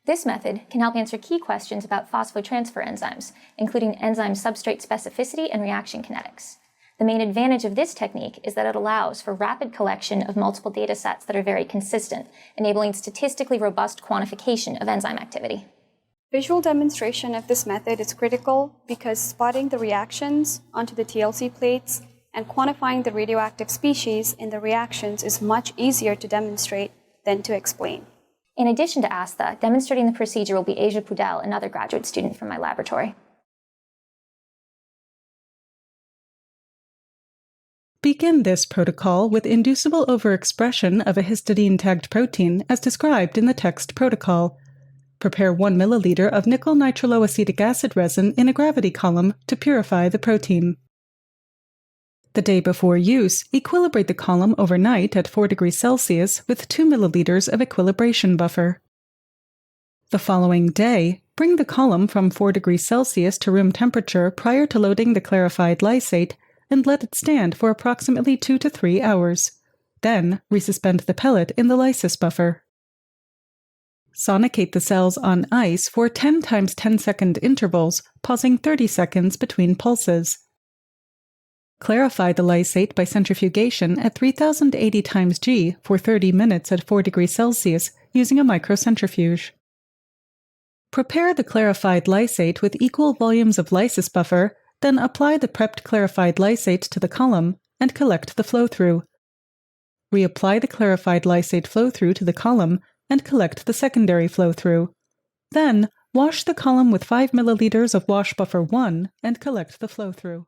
This method can help answer key questions about phosphor-transfer enzymes, including enzyme substrate specificity and reaction kinetics. The main advantage of this technique is that it allows for rapid collection of multiple data sets that are very consistent, enabling statistically robust quantification of enzyme activity. Visual demonstration of this method is critical because spotting the reactions onto the TLC plates and quantifying the radioactive species in the reactions is much easier to demonstrate than to explain. In addition to Astha, demonstrating the procedure will be Poudel, another graduate student from my laboratory. Begin this protocol with inducible overexpression of a histidine-tagged protein as described in the text protocol. Prepare 1 milliliter of nickel nitriloacetic acid resin in a gravity column to purify the protein. The day before use, equilibrate the column overnight at 4 degrees Celsius with 2 milliliters of equilibration buffer. The following day, bring the column from 4 degrees Celsius to room temperature prior to loading the clarified lysate and let it stand for approximately 2 to 3 hours. Then, resuspend the pellet in the lysis buffer. Sonicate the cells on ice for 10 × 10-second intervals, pausing 30 seconds between pulses. Clarify the lysate by centrifugation at 3080 × G for 30 minutes at 4 degrees Celsius using a microcentrifuge. Prepare the clarified lysate with equal volumes of lysis buffer, then apply the prepped clarified lysate to the column and collect the flow-through. Reapply the clarified lysate flow-through to the column and collect the secondary flow-through. Then, wash the column with 5 milliliters of wash buffer 1 and collect the flow-through.